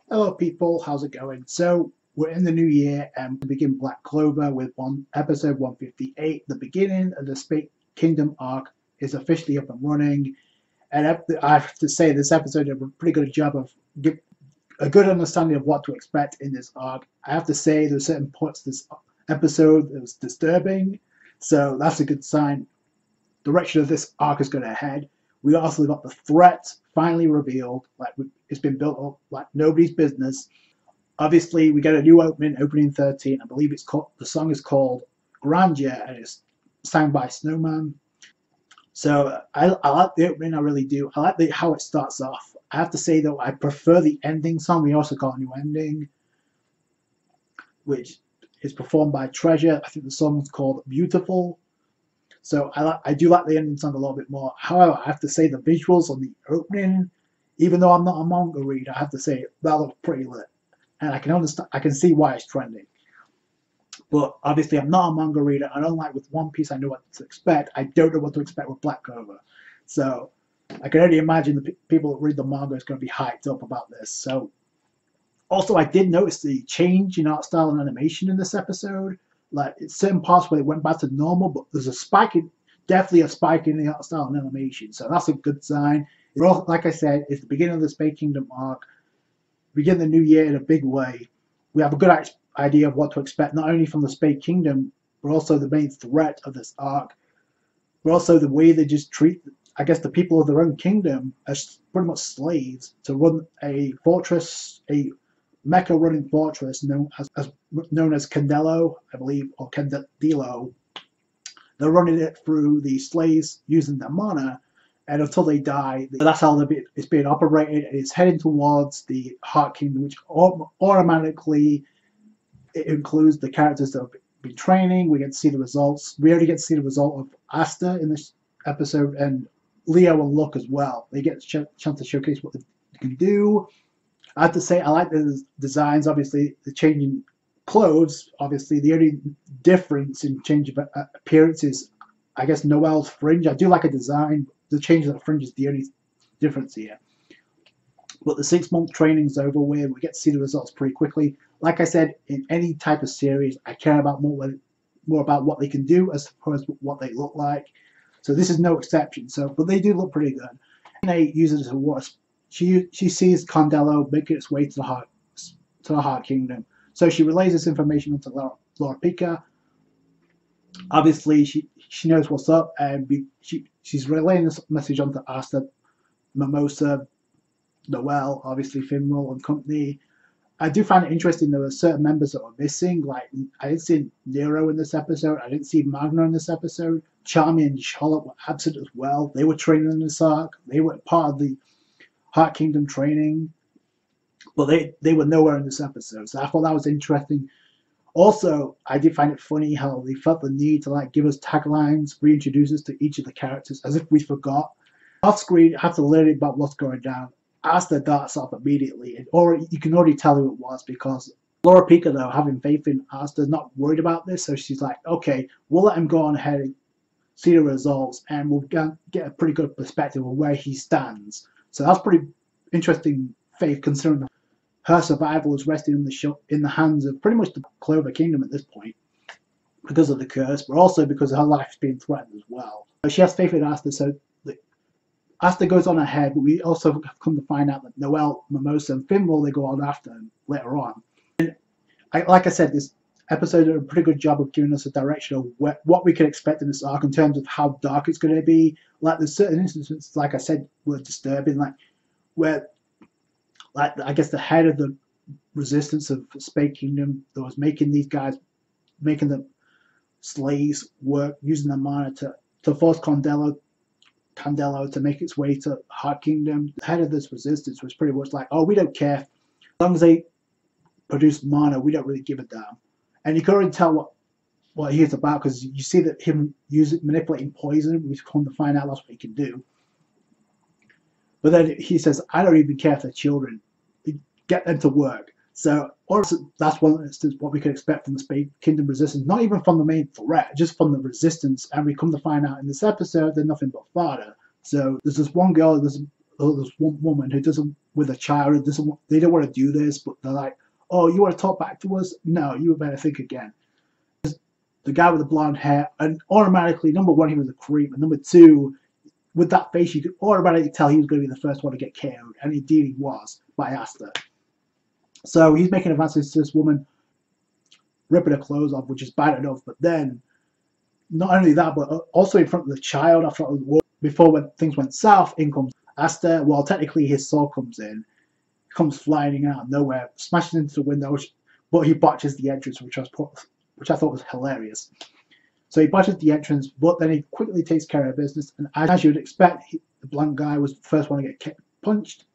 Hello people, how's it going? So we're in the new year and we begin Black Clover with episode 158. The beginning of the Spade Kingdom arc is officially up and running. And I have to say this episode did a pretty good job of give a good understanding of what to expect in this arc. I have to say there's certain parts of this episode that was disturbing, so that's a good sign. Direction of this arc is going to head. We also got the threat finally revealed, like it's been built up like nobody's business. Obviously, we get a new opening 13. I believe it's called, the song is called Grandeur, and it's sang by Snowman. So I like the opening, I really do. I like how it starts off. I have to say though, I prefer the ending song. We also got a new ending, which is performed by Treasure. I think the song is called Beautiful. So I do like the ending song a little bit more. However, I have to say the visuals on the opening, even though I'm not a manga reader, I have to say that looks pretty lit, and I can see why it's trending. But obviously, I'm not a manga reader. I don't like with One Piece. I know what to expect. I don't know what to expect with Black Clover. So I can only imagine the people that read the manga is going to be hyped up about this. So also, I did notice the change in art style and animation in this episode. Like it's certain parts where it went back to normal, but there's a spike in, definitely a spike in the art style and animation. So that's a good sign. Like I said, it's the beginning of the Spade Kingdom arc. We begin the new year in a big way. We have a good idea of what to expect, not only from the Spade Kingdom, but also the main threat of this arc. But also the way they just treat, I guess, the people of their own kingdom as pretty much slaves to run a fortress, a mecha running fortress known as Candelo, I believe, or Candelo. They're running it through the slaves using their mana, and until they die, that's how it's being operated. It's heading towards the Heart Kingdom, which automatically it includes the characters that have been training. We get to see the results. We already get to see the result of Asta in this episode, and Leo and Luck as well. They get a chance to showcase what they can do. I have to say, I like the designs. Obviously, the changing clothes. Obviously, the only difference in change of appearance is, I guess, Noelle's fringe. I do like a design. The change of the fringe is the only difference here. But the 6-month training is over with. We get to see the results pretty quickly. Like I said, in any type of series, I care about more about what they can do as opposed to what they look like. So this is no exception. But they do look pretty good. And they use it as a wasp. She sees Candelo making its way to the Heart Kingdom. So she relays this information onto Laura Pica. Obviously, she knows what's up, and she's relaying this message onto Asta, Mimosa, Noelle, obviously Finral and company. I do find it interesting there were certain members that were missing. Like I didn't see Nero in this episode. I didn't see Magna in this episode. Charmy and Charlotte were absent as well. They were training in this arc. They were part of the Heart Kingdom training, but they were nowhere in this episode, so I thought that was interesting. Also, I did find it funny how they felt the need to like give us taglines, reintroduce us to each of the characters as if we forgot. Off screen, have to learn about what's going down. Asta darts off immediately, or you can already tell who it was because Laura Pica, though, having faith in Asta, not worried about this, so she's like, okay, we'll let him go on ahead and see the results, and we'll get a pretty good perspective of where he stands. So that's pretty interesting faith, considering her survival is resting in the hands of pretty much the Clover Kingdom at this point because of the curse, but also because her life's being threatened as well. So she has faith in Asta, so Asta goes on ahead, but we also have come to find out that Noelle, Mimosa, and Finral, they go on after him later on. And like I said, this episode did a pretty good job of giving us a direction of what we can expect in this arc in terms of how dark it's going to be. Like there's certain instances, like I said, were disturbing, like where, like I guess the head of the resistance of Spade Kingdom that was making these guys, making the slaves work using the mana to force Candelo to make its way to Heart Kingdom. The head of this resistance was pretty much like, oh, we don't care. As long as they produce mana, we don't really give a damn. And you can already tell what he is about because you see that him manipulating poison, we come to find out that's what he can do. But then he says, I don't even care if they're children. Get them to work. So that's one instance what we can expect from the Spade Kingdom resistance, not even from the main threat, just from the resistance. And we come to find out in this episode they're nothing but fodder. So there's this one girl, there's one woman who doesn't with a child who doesn't, they don't want to do this, but they're like, oh, you want to talk back to us? No, you better think again. The guy with the blonde hair, and automatically, number one, he was a creep, and number two, with that face, you could automatically tell he was going to be the first one to get KO'd, and indeed he was, by Asta. So he's making advances to this woman, ripping her clothes off, which is bad enough, but then, not only that, but also in front of the child, after it was, before when things went south, in comes Asta. Well, technically his soul comes in, comes flying out of nowhere, smashes into the window, but he botches the entrance, which I thought was hilarious. So he botches the entrance, but then he quickly takes care of business, and as you would expect, the blonde guy was the first one to get punched.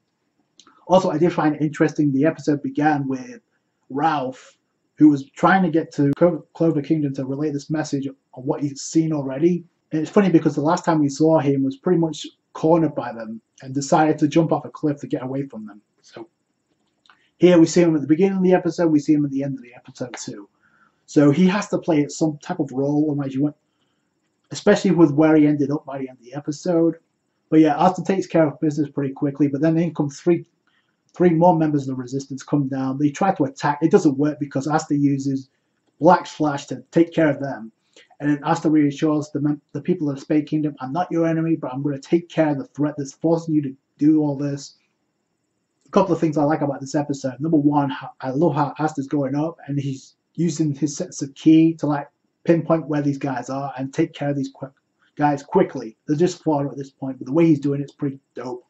Also, I did find it interesting, the episode began with Ralph, who was trying to get to Clover Kingdom to relay this message on what he's seen already. And it's funny because the last time we saw him was pretty much cornered by them and decided to jump off a cliff to get away from them. So here we see him at the beginning of the episode, we see him at the end of the episode too. So he has to play some type of role, otherwise you won't, especially with where he ended up by the end of the episode. But yeah, Asta takes care of business pretty quickly, but then in come three more members of the Resistance come down. They try to attack. It doesn't work because Asta uses Black Flash to take care of them. And then Asta reassures the people of the Spade Kingdom, I'm not your enemy, but I'm going to take care of the threat that's forcing you to do all this. A couple of things I like about this episode. Number one, I love how Asta's going up and he's using his sense of key to like pinpoint where these guys are and take care of these guys quickly. They're just flawed at this point, but the way he's doing it's pretty dope.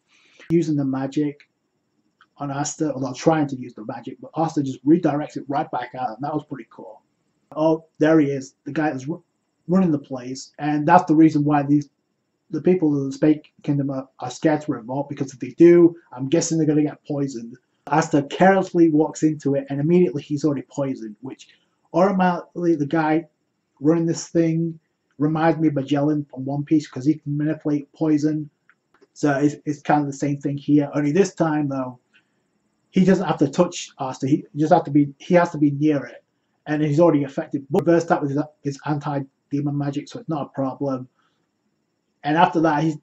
Using the magic on Asta, although trying to use the magic, but Asta just redirects it right back out, and that was pretty cool. Oh, there he is, the guy that's running the place, and that's the reason why the people of the Spade Kingdom are scared to revolt, because if they do, I'm guessing they're going to get poisoned. Asta carelessly walks into it, and immediately he's already poisoned, which automatically the guy running this thing reminds me of Magellan from One Piece, because he can manipulate poison. So it's kind of the same thing here, only this time though, he doesn't have to touch Asta. He has to be near it, and he's already affected. But reverse that with his anti-demon magic, so it's not a problem. And after that, you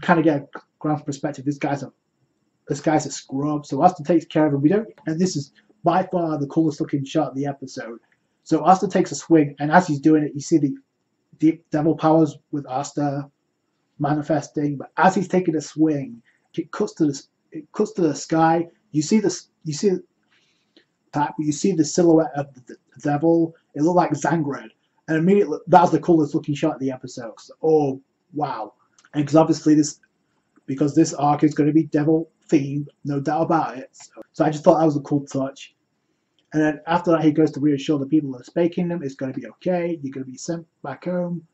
kind of get a ground perspective. This guy's a scrub. So Asta takes care of him. And this is by far the coolest looking shot of the episode. So Asta takes a swing, and as he's doing it, you see the deep devil powers with Asta manifesting. But as he's taking a swing, it cuts to the sky. You see the silhouette of the devil. It looked like Zangred, and immediately that's the coolest looking shot of the episode. So, oh wow! And because obviously this arc is going to be devil themed, no doubt about it. So I just thought that was a cool touch. And then after that, he goes to reassure the people of the Spade Kingdom it's going to be okay. You're going to be sent back home.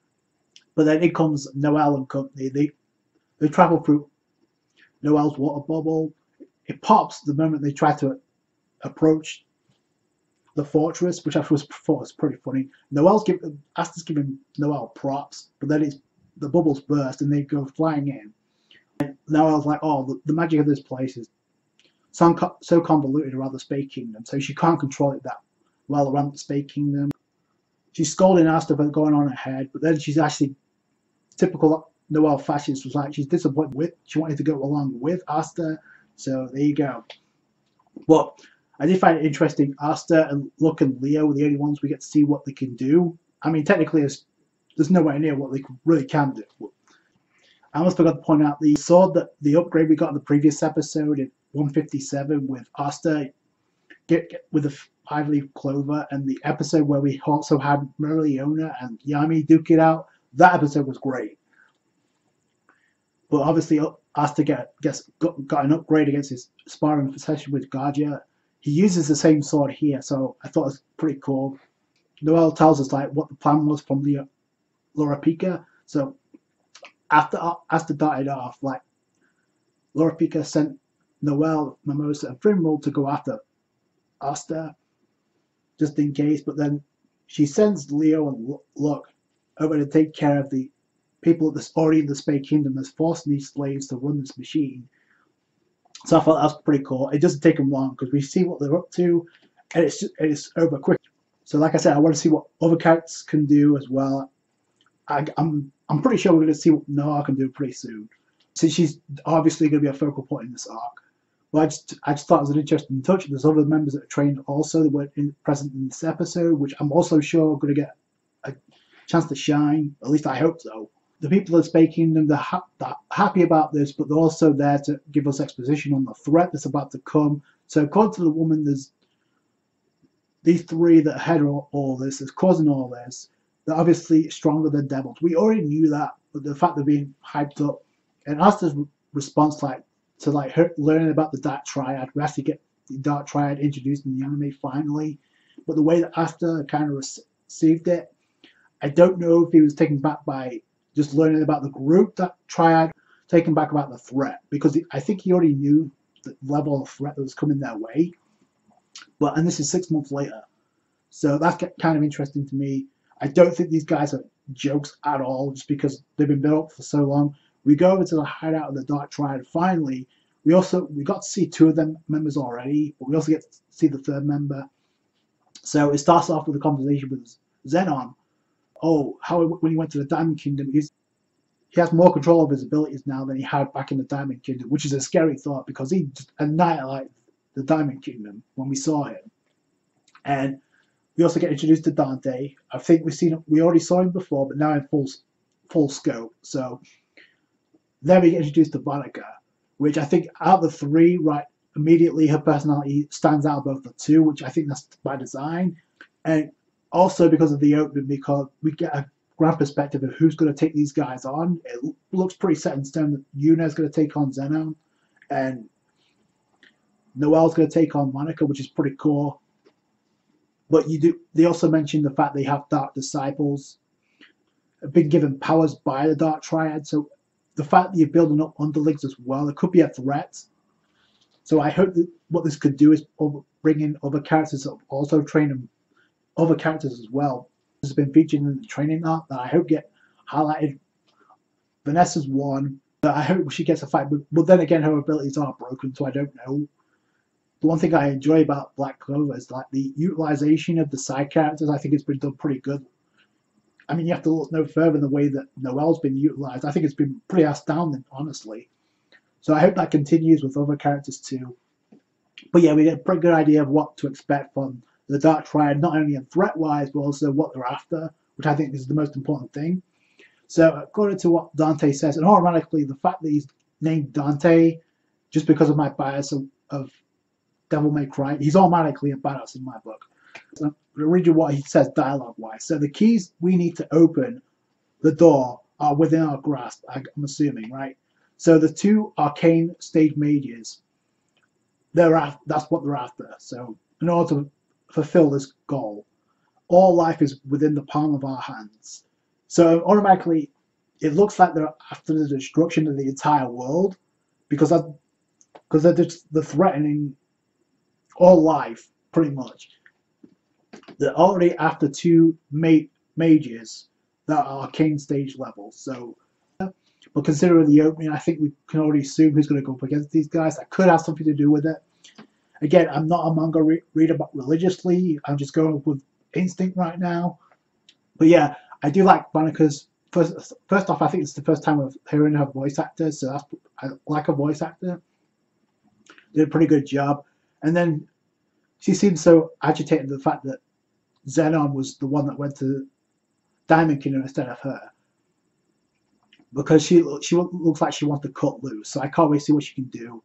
But then in comes Noelle and company. They travel through Noelle's water bubble. It pops the moment they try to approach the fortress, which I thought was pretty funny. Asta's giving Noelle props, but then the bubbles burst and they go flying in. And Noelle's like, oh, the magic of this place is so convoluted around the Spade Kingdom, so she can't control it that well around the Spade Kingdom. She's scolding Asta for going on ahead, but then she's actually, typical Noelle fashion, was like she's disappointed she wanted to go along with Asta. So there you go. But I did find it interesting. Asta and Luck and Leo were the only ones we get to see what they can do. I mean, technically, there's nowhere near what they really can do. I almost forgot to point out the sword that the upgrade we got in the previous episode in 157 with Asta with the 5-leaf clover, and the episode where we also had Merleona and Yami duke it out. That episode was great. But obviously, Asta got an upgrade against his sparring session with Guardia. He uses the same sword here, so I thought it was pretty cool. Noelle tells us like what the plan was from the Laura Pica. So after Asta died off, like Laura Pica sent Noelle, Mimosa, and Primroll to go after Asta, just in case. But then she sends Leo and Luck over to take care of the people that's already in the Spade Kingdom that's forcing these slaves to run this machine. So I thought that was pretty cool. It doesn't take them long because we see what they're up to, and it's over quick. So like I said, I want to see what other characters can do as well. I'm pretty sure we're going to see what Noah can do pretty soon. So she's obviously going to be a focal point in this arc. But I just thought it was an interesting touch. There's other members that are trained also that weren't present in this episode, which I'm also sure are going to get a chance to shine. At least I hope so. The people of the Spade Kingdom, they're happy about this, but they're also there to give us exposition on the threat that's about to come. So according to the woman, there's these three that head all this, that's causing all this. They're obviously stronger than devils. We already knew that, but the fact they're being hyped up, and Asta's response to her learning about the Dark Triad, we actually get the Dark Triad introduced in the anime finally, but the way that Asta kind of received it, I don't know if he was taken back by just learning about the group, that Triad, taken back about the threat, because I think he already knew the level of threat that was coming their way. And this is 6 months later, so that's kind of interesting to me. I don't think these guys are jokes at all, just because they've been built up for so long. We go over to the hideout of the Dark Triad. Finally, we got to see 2 of them members already, but we also get to see the 3rd member. So it starts off with a conversation with Xenon. When he went to the Diamond Kingdom, he has more control of his abilities now than he had back in the Diamond Kingdom, which is a scary thought because he just annihilated the Diamond Kingdom when we saw him. And we also get introduced to Dante. I think we already saw him before, but now in full scope. So then we get introduced to Monica, which I think out of the 3, right, immediately her personality stands out above the 2, which I think that's by design. And also because of the opening, because we get a grand perspective of who's going to take these guys on. It looks pretty set in stone that Yuna's going to take on Zenon, and Noelle's going to take on Monica, which is pretty cool. But they also mention the fact they have Dark Disciples, have been given powers by the Dark Triad. So the fact that you're building up underlings as well, it could be a threat. So I hope that what this could do is bring in other characters that also train other characters as well. This has been featured in the training arc that I hope get highlighted. Vanessa's one. I hope she gets a fight, but then again, her abilities are broken, so I don't know. The one thing I enjoy about Black Clover is the utilization of the side characters. I think it's been done pretty good. I mean, you have to look no further than the way that Noelle's been utilized. I think it's been pretty astounding, honestly. So I hope that continues with other characters too. But yeah, we get a pretty good idea of what to expect from the Dark Triad, not only in threat-wise, but also what they're after, which I think is the most important thing. So according to what Dante says, and automatically the fact that he's named Dante, just because of my bias of Devil May Cry, he's automatically a badass in my book. So I'm going to read you what he says dialogue-wise. So the keys we need to open the door are within our grasp, I'm assuming, right? So the 2 arcane stage mages, that's what they're after. So in order to fulfill this goal, all life is within the palm of our hands. So automatically, it looks like they're after the destruction of the entire world, because they're threatening all life, pretty much. They're already after 2 mages that are arcane stage level. So, but considering the opening, I think we can already assume who's going to go up against these guys. That could have something to do with it. Again, I'm not a manga reader religiously. I'm just going with instinct right now. But yeah, I do like Monica's. First off, I think it's the first time of hearing her voice actor, so I like a voice actor. Did a pretty good job. And then she seems so agitated at the fact that Zenon was the one that went to Diamond Kingdom instead of her, because she looks like she wants to cut loose. So I can't wait to see what she can do.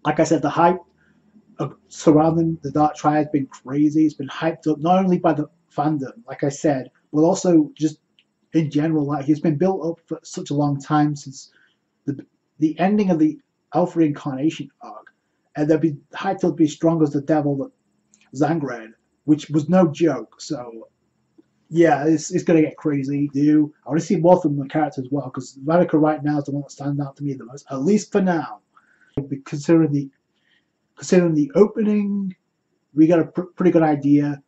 Like I said, the hype surrounding the Dark Triad has been crazy. It's been hyped up not only by the fandom, like I said, but also just in general. Like, it's been built up for such a long time since the ending of the Alpha Reincarnation arc, and they'll be hyped up to be strong as the devil that Zangred, which was no joke. So yeah, it's going to get crazy. I want to see more from the character as well, because Monica right now is the one that stands out to me the most, at least for now. Considering the opening, we got a pretty good idea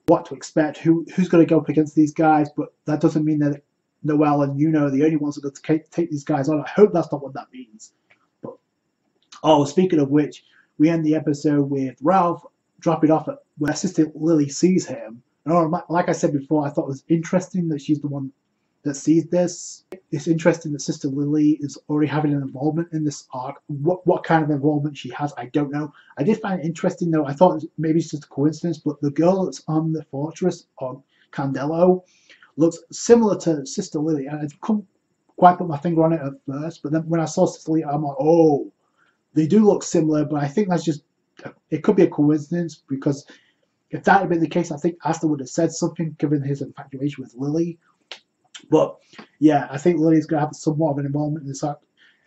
what to expect, who's going to go up against these guys, but that doesn't mean that Noelle and Yuno are the only ones that are going to take these guys on. I hope that's not what that means. But speaking of which, we end the episode with Ralph dropping off at where Sister Lily sees him. And like I said before, I thought it was interesting that she's the one that sees this. It's interesting that Sister Lily is already having an involvement in this arc. What kind of involvement she has, I don't know. I did find it interesting though. I thought maybe it's just a coincidence, but the girl that's on the fortress on Candelo looks similar to Sister Lily, and I couldn't quite put my finger on it at first. But then when I saw Sister Lily, I'm like, oh, they do look similar. But I think that's just, it could be a coincidence, because if that had been the case, I think Asta would have said something given his infatuation with Lily. But yeah, I think Lily's going to have somewhat of an involvement in this arc.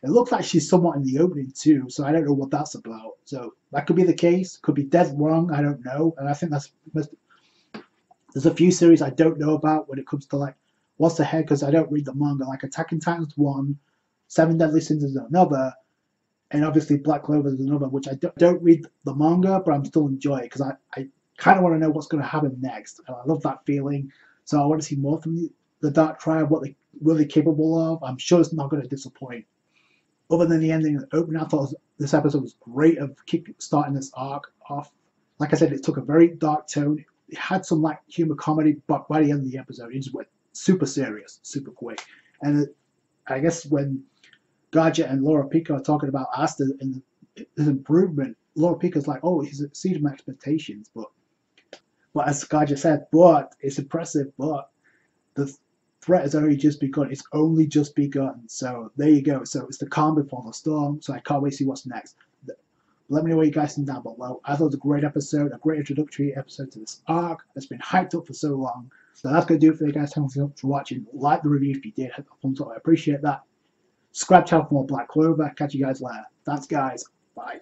It looks like she's somewhat in the opening too, so I don't know what that's about. So that could be the case, could be dead wrong, I don't know. And I think there's a few series I don't know about when it comes to like what's ahead, because I don't read the manga. Like Attack on Titan's one, Seven Deadly Sins is another, and obviously Black Clover is another, which I don't read the manga, but I'm still enjoying it because I kind of want to know what's going to happen next, and I love that feeling. So I want to see more from the Dark Triad, what they're really capable of. I'm sure it's not going to disappoint. Other than the ending and the opening, I thought this episode was great of starting this arc off. Like I said, it took a very dark tone. It had some like humor comedy, but by the end of the episode, it just went super serious, super quick. And I guess when Gadget and Laura Pico are talking about Asta and his improvement, Laura Pico's like, oh, he's exceeded my expectations. But as Gadget said, but it's impressive, but the threat has only just begun. It's only just begun. So there you go. So it's the calm before the storm. So I can't wait to see what's next. Let me know what you guys think down below. I thought it was a great episode, a great introductory episode to this arc that's been hyped up for so long. So that's going to do it for you guys. Thanks for watching. Like the review if you did. Hit the thumbs up. I appreciate that. Subscribe to channel for more Black Clover. Catch you guys later. Thanks, guys. Bye.